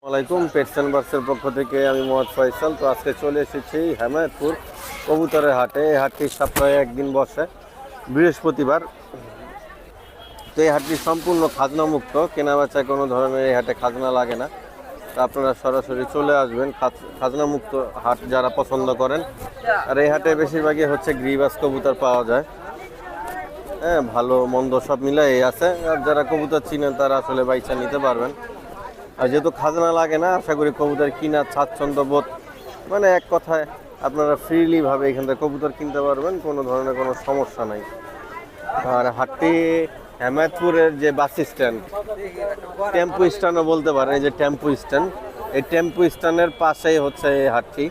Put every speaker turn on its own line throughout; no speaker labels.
আসসালামাইকুম pets and বার্ডসের পক্ষ থেকে আমি মোহাম্মদ ফয়সাল। তো আজকে চলে এসেছি হেমায়তপুর কবুতরের হাটে। এই হাটটি সপ্তাহে একদিন বসে বৃহস্পতিবার। তো এই হাটটি সম্পূর্ণ খাজনা মুক্ত, কেনা বেচা কোনো ধরনের এই হাটে খাজনা লাগে না। তো আপনারা সরাসরি চলে আসবেন, খাজনা মুক্ত হাট যারা পছন্দ করেন। আর এই হাটে বেশিরভাগই হচ্ছে গ্রিবাস কবুতর পাওয়া যায়। হ্যাঁ, ভালো মন্দ সব মিলাই আছে। আর যারা কবুতর চিনেন তারা আসলে বাইচা নিতে পারবেন। আর যেহেতু খাজনা লাগে না, আশা করি কবুতর কিনার স্বাচ্ছন্দ্য বোধ, মানে এক কথায় আপনারা ফ্রিলিভাবে এখান থেকে কবুতর কিনতে পারবেন, কোনো ধরনের কোনো সমস্যা নাই। আর হাটটি হেমায়তপুরের যে বাস স্ট্যান্ড, টেম্পো স্ট্যান্ডও বলতে পারেন, এই যে টেম্পো স্ট্যান্ড, এই টেম্পো স্ট্যান্ডের পাশেই হচ্ছে এই হাটটি।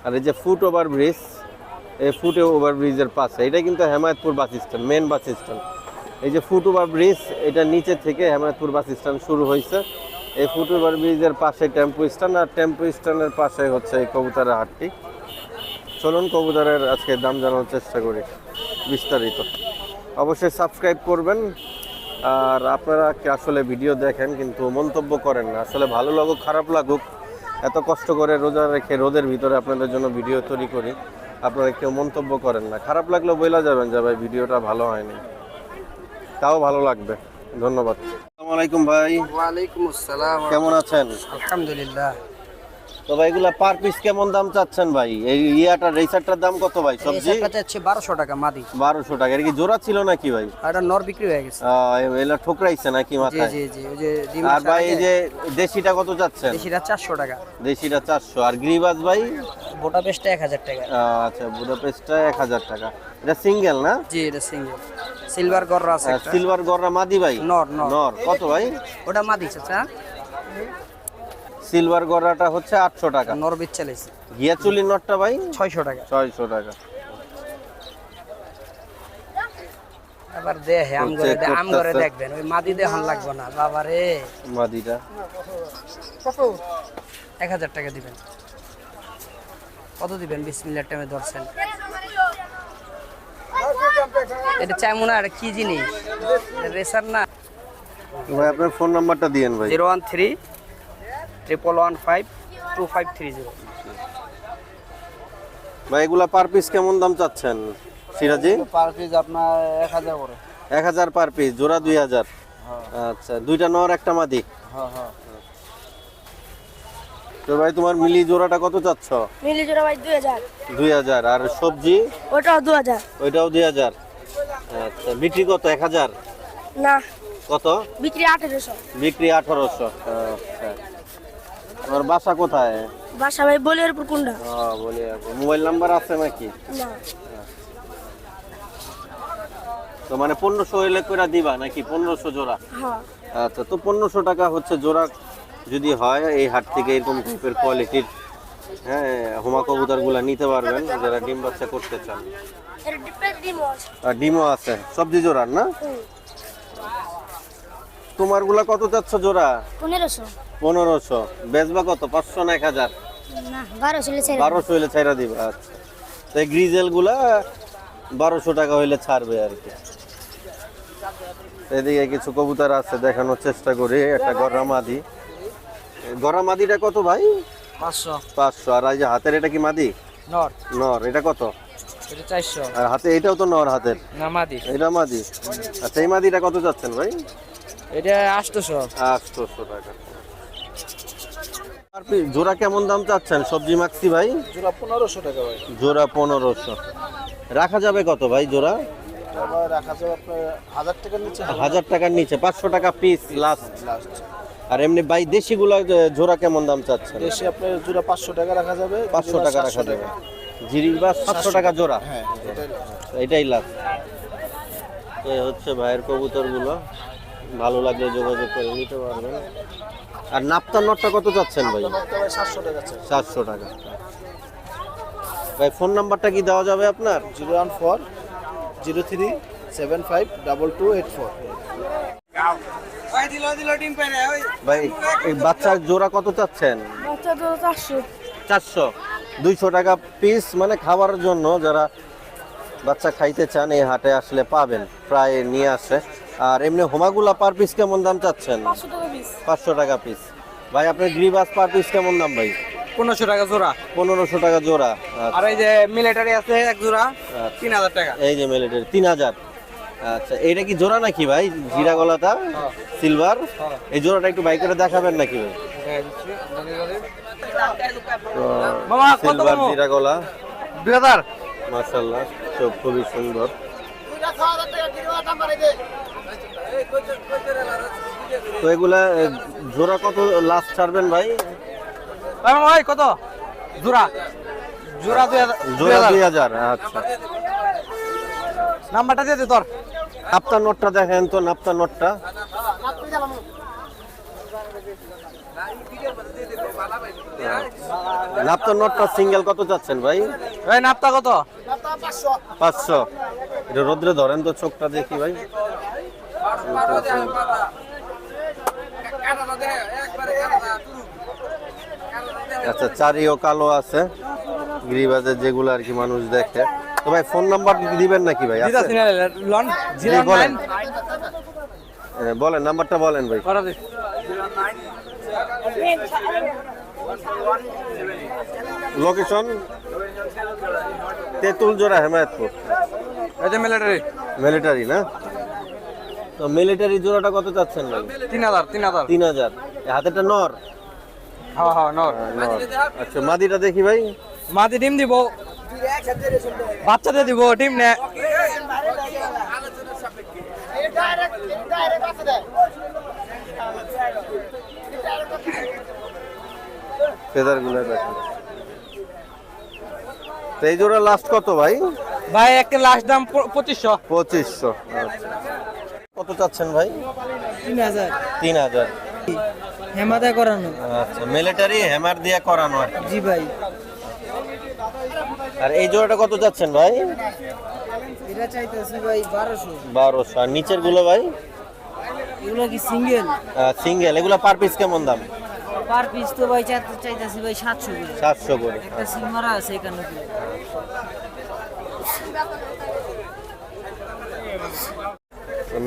আর এই যে ফুট ওভার ব্রিজ, এই ফুট ওভার ব্রিজের পাশে, এটা কিন্তু Hemayetpur bus stand, main bus stand. এই যে ফুট ওভার ব্রিজ, এটা নিচে থেকে হেমায়তপুর বাস স্ট্যান্ড শুরু হয়েছে। এই ফুট ওভার ব্রিজের পাশে টেম্পো স্ট্যান্ড, আর টেম্পো স্ট্যান্ডের পাশে হচ্ছে এই কবুতরের হাটটি। চলুন কবুতরের আজকে দাম জানার চেষ্টা করি বিস্তারিত। অবশ্যই সাবস্ক্রাইব করবেন। আর আপনারা কি আসলে ভিডিও দেখেন কিন্তু মন্তব্য করেন না। আসলে ভালো লাগুক খারাপ লাগুক, এত কষ্ট করে রোজা রেখে রোদের ভিতরে আপনাদের জন্য ভিডিও তৈরি করি, আপনারা কেউ মন্তব্য করেন না। খারাপ লাগলেও বইলা যাবেন যে ভাই ভিডিওটা ভালো হয়নি, তাও ভালো লাগবে। ধন্যবাদ। আসসালামু আলাইকুম ভাই।
ওয়ালাইকুম আসসালাম।
কেমন আছেন?
আলহামদুলিল্লাহ।
তো ভাই এগুলা পার পিস কেমন দাম চাচ্ছেন ভাই? এই ইয়াটার রেসারটার দাম কত ভাই? সবজি
এটা চাচ্ছে 1200 টাকা মাদি।
1200 টাকা। এর কি জোড়া ছিল নাকি ভাই?
এটা নর বিক্রি হয়ে গেছে।
এলা ঠোকরাইছে নাকি
জি
মাথায়?
জি জি, ওই যে ডিম।
আর ভাই এই যে দেশিটা কত চাচ্ছেন?
দেশিটা 400 টাকা।
দেশিটা 400। আর গ্রিবাস ভাই?
বোটাপেস্টটা 1000 টাকা।
আচ্ছা, বুদাপেস্টটা 1000 টাকা। এটা সিঙ্গেল না?
জি, এটা সিঙ্গেল। সিলভার গররা আছে একটা।
সিলভার গররা মাদি ভাই?
নর নর।
নর কত ভাই?
ওটা মাদি চাচা।
সিলভার গররাটা হচ্ছে 800 টাকা।
নর বেচালিস।
গিয়াচুলি নটটা ভাই?
600 টাকা।
600 টাকা।
আবার দেখে আম করে দেখবেন, ওই মাদি দেখান লাগবে না বাবা রে।
মাদিটা
কত? 1000 টাকা দিবেন। কত দিবেন? বিসমিল্লাহ টাইমে ধরছেন। এটা চাই মনে হয় কি জিনিস, রেসার না
ভাই। আপনার ফোন নাম্বারটা দিয়েন ভাই।
013-115-2530।
ভাই এগুলা পার পিস কেমন দাম চাচ্ছেন সিরাজি?
পার পিস আপনার 1000 করে।
1000 পার পিস, জোড়া 2000। আচ্ছা, দুইটা নর একটা মাদি।
হ্যাঁ হ্যাঁ।
তো ভাই তোমার মিলি জোড়াটা কত চাচ্ছ?
মিলি জোড়া ভাই 2000।
2000। আর সবজি?
ওটাও 2000।
ওইটাও 2000। আচ্ছা, বিক্রি কত? 1000
না,
কত?
বিক্রি 1800।
বিক্রি 1800। আচ্ছা, তোমার বাসা কোথায়?
বাসা ভাই বলিয়ারপুর কোনটা?
বলি। মোবাইল নাম্বার আছে নাকি?
না,
তো মানে 1500 হইলে কইরা দিবা নাকি? 1500 জোড়া?
হ্যাঁ।
আচ্ছা, তো 1500 টাকা হচ্ছে জোড়া যদি হয় এই হাট থেকে এরকম টাইপের কোয়ালিটির, হ্যাঁ, হোমা কবুতরগুলা নিতে পারবেন যারা ডিম বাচ্চা করতে চান।
এর ডিপেন্ড ডিমোস।
আর ডিমও আছে সবজি জোড়ার না? তোমারগুলা কত চাচ্ছ জোড়া?
1500।
1500। বেচবা কত? 500 না 1000?
না, 1200 হলে ছেড়ে
1200 হইলে ছাইরা দিবা। আচ্ছা, তো এই গ্রিজেল গুলা 1200 টাকা হইলে ছাড়বে আর কি। এদিকে কিছু কবুতর আছে, দেখানোর চেষ্টা করি। একটা গররা মাদি। গররা মাদিটা কত ভাই?
500।
500। আর এই যে হাতের এটা কি মাদি?
নর।
নর। এটা কত?
এটা 400।
আর হাতে এটাও তো নর হাতের?
না, মাদি।
এটা মাদি। আচ্ছা, এই মাদিটা কত যাচ্ছেন ভাই?
এটা 800।
800 টাকা। আর জোড়া কেমন দাম চাচ্ছেন সবজি মাক্সি ভাই?
জোড়া 1500 টাকা ভাই।
জোড়া 1500। রাখা যাবে কত ভাই জোড়া?
রাখা যাবে আপনার 1000 টাকার নিচে।
1000 টাকার নিচে, 500 টাকা পিস লাস্ট।
লাস্ট।
আর এমনি ভাই দেশিগুলা জোড়া কেমন দাম চাচ্ছেন?
দেশে আপনার জোড়া 500 টাকা রাখা যাবে।
500 টাকা রাখা যাবে। জিরিবা 700 টাকা জোড়া।
হ্যাঁ,
এটাই লাস্ট। এই হচ্ছে ভাইয়ের কবুতরগুলো, ভালো লাগলে যোগাযোগ করে নিতে পারবেন। আর নাপ্তার নটটা কত চাচ্ছেন ভাই?
700 টাকা।
700 টাকা। ভাই ফোন নাম্বারটা কি দেওয়া যাবে আপনার?
01403752284।
ভাই এই বাচ্চার জোড়া কত চাচ্ছেন?
বাচ্চা তো 400।
400। 200 টাকা পিস, মানে খাবারের জন্য যারা বাচ্চা খাইতে চান এই হাটে আসলে পাবেন, প্রায় নিয়ে আসে। আর এমনি হোমাগুলা পার পিস কেমন দাম চাচ্ছেন?
500 টাকা পিস।
500 টাকা পিস। ভাই আপনার গ্রিবাস পার পিস কেমন দাম ভাই?
1500 টাকা জোড়া।
1500 টাকা জোড়া। আচ্ছা।
আর এই যে মিলিটারি আছে এক জোড়া 3000 টাকা।
এই যে মিলিটারি 3000। আচ্ছা এটা কি জোড়া নাকি ভাই? জিরা গলাটা সিলভার। এই জোড়াটা একটু বাই করে দেখাবেন নাকি ভাই?
মামা কত
সিলভার
কম?
জিরা গলা
2000।
মাশাআল্লাহ, সব খুবই সুন্দর। তো এগুলা জোড়া কত লাস্ট ছাড়বেন ভাই?
মামা ভাই কত জোড়া? জোড়া 2000।
জোড়া 2000। আচ্ছা
নাম্বারটা দিয়ে দে তোর।
নাপ্তা নোটটা দেখেন তো, নাপ্তা নোটটা। নাপ্তা নোটটা সিঙ্গেল কত যাচ্ছেন ভাই?
ভাই নাপতা কত?
500। এটা রোদ্রে ধরেন তো, চোখটা দেখি ভাই। আচ্ছা চারিও কালো আছে, গিরিবাজের যেগুলো আর কি মানুষ দেখে। তো ভাই ফোন নাম্বার দিবেন নাকি ভাই? আছে?
দিতাছি না লন
জি, বলেন।
09
বলেন নাম্বারটা বলেন ভাই।
করা দে।
লোকেশন তেঁতুল জোড়া, হেমায়তপুর।
এই যে মিলিটারি
মিলিটারি না? তো মিলিটারি জোড়াটা কত চাচ্ছেন ভাই?
3000 3000।
3000। হাতেটা নর?
হ্যাঁ হ্যাঁ নর।
নর। আচ্ছা মাদিটা দেখি ভাই।
মাদি ডিম দিব, বাচ্চা দিয়ে দিব, ডিম নে।
ফেদার গুলো দেখেন। তো এই জোড়া লাস্ট কত ভাই?
ভাই একটা লাস্ট দাম 2500।
2500। আচ্ছা কত চাচ্ছেন ভাই?
3000।
3000।
হেমাদা করানো।
আচ্ছা মিলিটারি হ্যামার দিয়ে করানো আর কি।
জি ভাই।
আর এই জোড়াটা কত যাচ্ছেন ভাই?
এটা চাইতেছি ভাই 1200।
1200। আর নিচের গুলো ভাই?
এগুলো কি সিঙ্গেল?
সিঙ্গেল। এগুলো পার পিস কেমন দাম?
পার পিস তো ভাই চাইতেছি ভাই 700 করে।
700 করে।
একটা সিলভার আছে এখানে কি?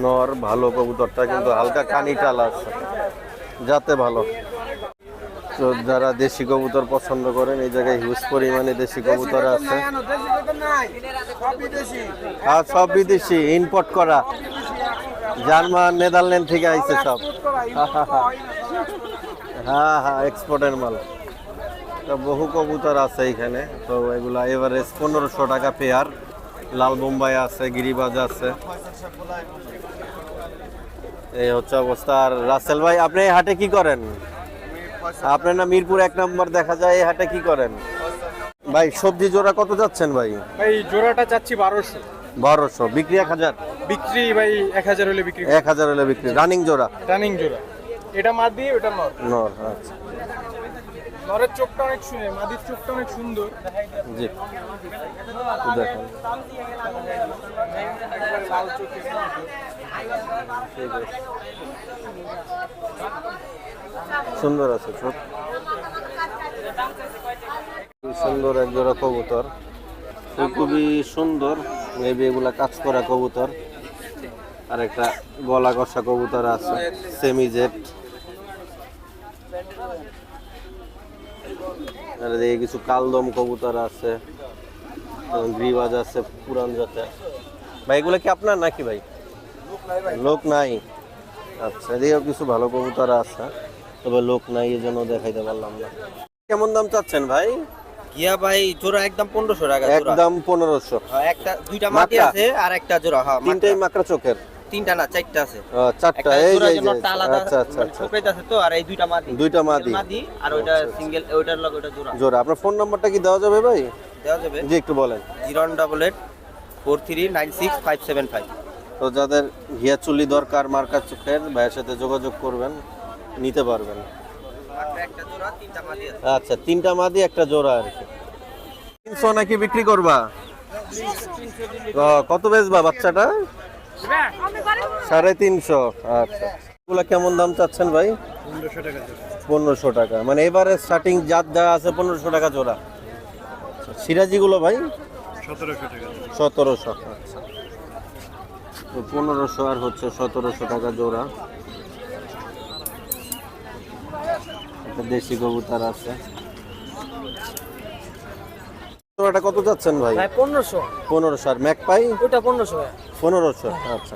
নর ভালো, কবুতরটা কিন্তু হালকা কানি টাল আছে, যাতে ভালো। তো যারা দেশি কবুতর পছন্দ করেন, এই জায়গায় হিউজ পরিমাণে দেশি কবুতর আছে। আর সব বিদেশি, ইম্পোর্ট করা, জার্মান নেদারল্যান্ড থেকে আইছে সব। হ্যাঁ হ্যাঁ এক্সপোর্টের মাল। তো বহু কবুতর আছে এখানে। তো এগুলা এভারেজ 1500 টাকা পেয়ার। লাল বোম্বাই আছে, গিরিবাজ আছে। এই হচ্ছে অবস্থা। আর রাসেল ভাই আপনি এই হাটে কি করেন? আপনার না মিরপুর 1 নম্বর দেখা যায়, এই হাটে কি করেন ভাই? সবজি জোড়া কত যাচ্ছেন ভাই?
ভাই জোড়াটা চাচ্ছি 1200।
1200। বিক্রি 1000?
বিক্রি ভাই 1000 হলে বিক্রি।
1000 হলে বিক্রি। রানিং জোড়া?
রানিং জোড়া। এটা মাদি, ওটা নর।
নর। আচ্ছা
নরের চোখটা অনেক সুন্দর, মাদির চোখটা অনেক সুন্দর।
জি দেখেন।
লাল চোখের
ঠিক আছে। সুন্দর আছে চোখ, সুন্দর এক জোড়া কবুতর, খুবই সুন্দর। মেবি এগুলা কাজ করা কবুতর। আর একটা গলা কষা কবুতর আছে, সেমি জেট। আর এদিকে কিছু কালদম কবুতর আছে, গ্রিবাজ আছে পুরান জাতে। ভাই এগুলো কি আপনার নাকি ভাই? লোক নাই। আচ্ছা এদিকেও কিছু ভালো কবুতর আছে, তবে লোক নাই এই জন্য দেখাইতে পারলাম না। কেমন দাম চাচ্ছেন ভাই?
গিয়া ভাই জোড়া একদম 1500 টাকা জোড়া।
একদম 1500।
হ্যাঁ একটা দুইটা মাটি
মাকড়া?
আছে আর একটা জোড়া। হ্যাঁ
তিনটাই মাকড়া চোখের?
তিনটা না চারটা আছে।
চারটা।
একটা
এই
জোড়া
যে
জোড়াটা আলাদা।
আচ্ছা আচ্ছা আচ্ছা।
ছোকরাইতে আছে তো, আর এই দুইটা মাদি।
দুইটা মাদি।
মাদি আর ওইটা সিঙ্গেল, ওইটার লগে ওইটা জোড়া।
জোড়া। আপনার ফোন নাম্বারটা কি দেওয়া যাবে ভাই?
দেওয়া যাবে।
জি একটু বলেন।
088 4396 575।
তো যাদের ঘিয়া চুল্লি দরকার মার্কা চোখের, ভাইয়ের সাথে যোগাযোগ করবেন, নিতে পারবেন।
মাত্র একটা জোড়া, তিনটা মাদি আছে।
আচ্ছা তিনটা মাদি একটা জোড়া আর কি। 300 নাকি বিক্রি করবা? কত বেচবা বাচ্চাটা? 350। আচ্ছা এগুলা কেমন দাম চাচ্ছেন ভাই?
1500 টাকা।
1500 টাকা। মানে এবারে স্টার্টিং জাত যা আছে 1500 টাকা জোড়া। সিরাজি গুলো ভাই?
1700 টাকা।
1700। আচ্ছা তো 1500 আর হচ্ছে 1700 টাকা জোড়া। একটা দেশি কবুতর আছে। জোড়াটা কত যাচ্ছেন ভাই?
ভাই 1500।
1500। আর ম্যাকপাই?
ওটা 1500।
1500। আচ্ছা,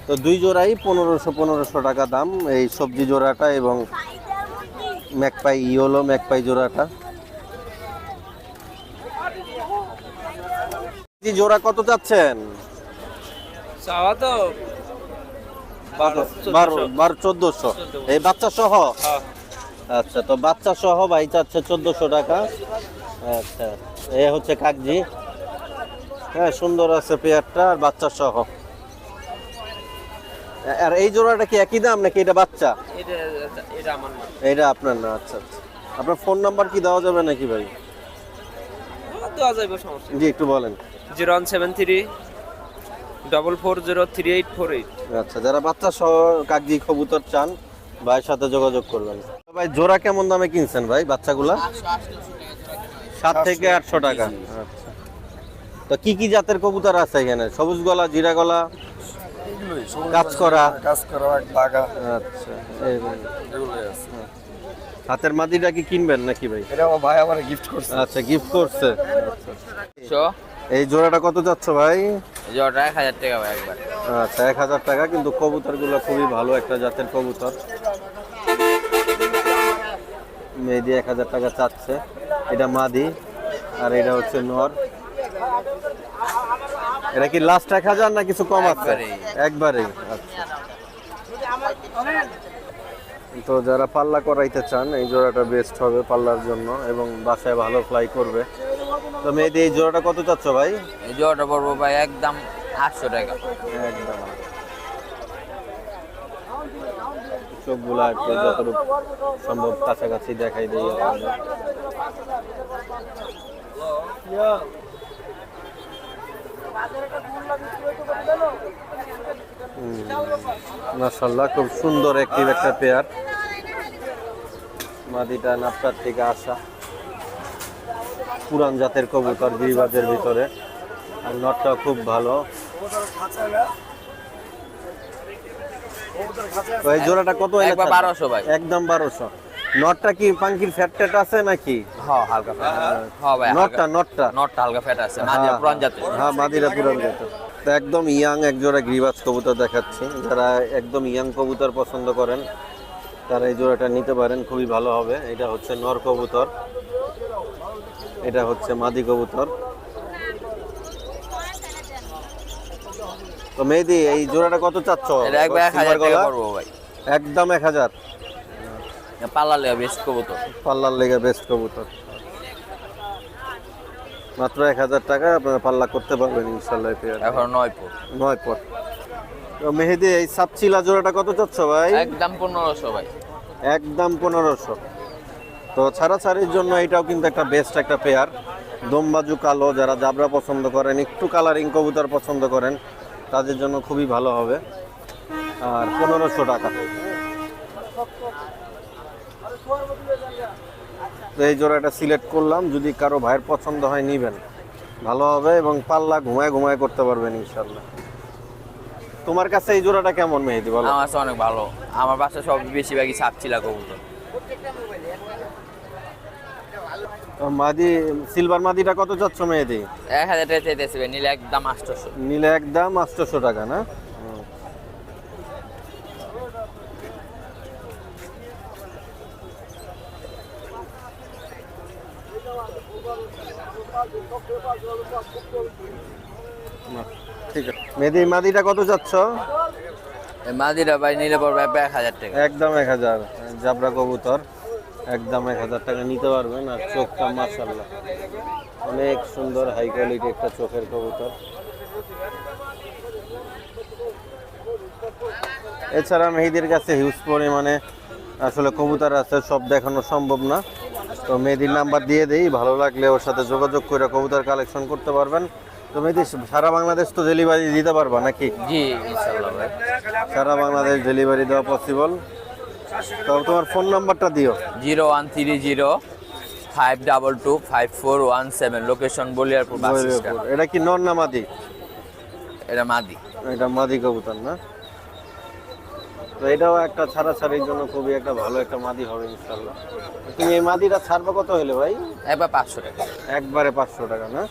তো দুই জোড়াই 1500 টাকা দাম, এই সবজি জোড়াটা এবং ম্যাকপাই ইয়েলো ম্যাকপাই জোড়াটা। জোড়া কত যাচ্ছেন?
চাওয়া তো
1400। এই বাচ্চা সহ? আচ্ছা, তো বাচ্চা সহ ভাই চাচ্ছে 1400 টাকা। আচ্ছা, এ হচ্ছে কাকজি। হ্যাঁ, সুন্দর আছে পেয়ারটা, আর বাচ্চা সহ। আর এই জোড়াটা কি একই দাম নাকি এটা বাচ্চা?
এটা আমার না,
এটা আপনার না? আচ্ছা আচ্ছা। আপনার ফোন নাম্বার কি দেওয়া যাবে নাকি ভাই?
দেওয়া যাবে, সমস্যা
জি, একটু বলেন।
0173 44038848।
আচ্ছা, যারা বাচ্চা সহ কাকজি কবুতর চান ভাইয়ের সাথে যোগাযোগ করবেন। ভাই জোড়া কেমন দামে কিনছেন ভাই বাচ্চাগুলা? 7 থেকে 800 টাকা। আচ্ছা, তো কি কি জাতের কবুতর আছে এখানে? সবুজ গলা, জিরা গলা, কাজ করা
বাগা।
আচ্ছা, হাতের মাদিটা কি কিনবেন নাকি ভাই?
এটা আমার ভাই আমার গিফট করছে।
আচ্ছা, গিফট করছে। এই জোড়াটা কত যাচ্ছে ভাই?
জোড়া 1000 টাকা ভাই একবার।
আচ্ছা, 1000 টাকা। কিন্তু কবুতরগুলো খুবই ভালো একটা জাতের কবুতর। মেয়েদি 1000 টাকা চাচ্ছে। এটা মাদি আর এটা হচ্ছে নর। এটা কি লাস্ট 1000 না কিছু কম আছে? একবারেই। আচ্ছা, তো যারা পাল্লা করাইতে চান এই জোড়াটা বেস্ট হবে পাল্লার জন্য এবং বাসায় ভালো ফ্লাই করবে। তো মেয়েদি এই জোড়াটা কত চাচ্ছ ভাই?
এই জোড়াটা পড়বো ভাই একদম 800 টাকা।
একদম। চোখগুলা একটু যতটুকু সম্ভব কাছাকাছি দেখাই দিই আমাদের। মাশাআল্লাহ, খুব সুন্দর অ্যাক্টিভ একটা পেয়ার। মাদিটা নাপটার থেকে আসা পুরান জাতের কবুতর গিরিবাজের ভিতরে, আর নটটাও খুব ভালো। তো এই জোড়াটা কত?
একবার 1200 ভাই।
একদম 1200। নটটা কি পাঙ্কির ফ্যাট ট্যাট আছে নাকি?
হ্যাঁ, হালকা ফ্যাট। হ্যাঁ ভাই, নটটা হালকা ফ্যাট আছে। মাদিরা পুরান জাতের।
হ্যাঁ, মাদিরা পুরান জাতের। তো একদম ইয়াং এক জোড়া গিরিবাজ কবুতর দেখাচ্ছি। যারা একদম ইয়াং কবুতর পছন্দ করেন তারা এই জোড়াটা নিতে পারেন, খুবই ভালো হবে। এটা হচ্ছে নর কবুতর, এটা হচ্ছে মাদি কবুতর। তো মেহেদি এই জোড়াটা কত চাচ্ছ?
এটা একবার 1000 টাকা পড়বো ভাই।
একদম 1000।
পাল্লার লেগে বেস্ট কবুতর।
পাল্লার লেগে বেস্ট কবুতর। মাত্র 1000 টাকা আপনারা পাল্লা করতে পারবেন ইনশাআল্লাহ।
এখন 9 ফুট।
9 ফুট। তো মেহেদি এই সাপচিলা জোড়াটা কত চাচ্ছ ভাই?
একদম 1500 ভাই।
একদম 1500। তো ছাড়াছাড়ির জন্য এটাও কিন্তু একটা বেস্ট একটা পেয়ার। দমবাজু কালো, যারা জাবরা পছন্দ করেন, একটু কালারিং কবুতর পছন্দ করেন, তাদের জন্য খুবই ভালো হবে। আর 1500 টাকা। তো এই জোড়াটা সিলেক্ট করলাম, যদি কারো ভাইয়ের পছন্দ হয় নিবেন, ভালো হবে এবং পাল্লা ঘুমায় ঘুমায় করতে পারবেন ইনশাল্লাহ। তোমার কাছে এই জোড়াটা কেমন মেহেদি বলো?
আমার কাছে অনেক ভালো। আমার বাসা সব বেশিরভাগই সাপচিলা কবুতর।
মাদি সিলভার মাদিটা কত চাচ্ছ মেহেদি?
1000 টাকা চাইতেছে ভাই, নিলে একদম 800।
নিলে একদম 800 টাকা না? ঠিক আছে। মেহেদি মাদিটা কত চাচ্ছ?
মাদিরা ভাই নিলে পড়বে 1000 টাকা।
একদম 1000। জাবরা কবুতর একদম 1000 টাকা নিতে পারবেন। আর চোখটা মাশাআল্লাহ অনেক সুন্দর, হাই কোয়ালিটি একটা চোখের কবুতর। এছাড়া মেহেদির কাছে হিউজ পরিমাণে আসলে কবুতর আছে, সব দেখানো সম্ভব না। তো মেহেদির নাম্বার দিয়ে দেই, ভালো লাগলে ওর সাথে যোগাযোগ করে কবুতর কালেকশন করতে পারবেন। তো মেহেদি সারা বাংলাদেশ তো ডেলিভারি দিতে পারবা নাকি?
জি ইনশাআল্লাহ ভাই,
সারা বাংলাদেশ ডেলিভারি দেওয়া পসিবল। তো তোমার ফোন নাম্বারটা দিও।
013052254117, লোকেশন বলিয়ারপুর বাস স্ট্যান্ড।
এটা কি নর না মাদি?
এটা মাদি।
এটা মাদি কবুতর না? তো এটাও একটা ছাড়াছাড়ির জন্য খুবই একটা ভালো একটা মাদি হবে ইনশাল্লাহ। তুমি এই মাদিটা ছাড়বা কত হলে ভাই?
একবার 500 টাকা।
একবারে 500 টাকা না?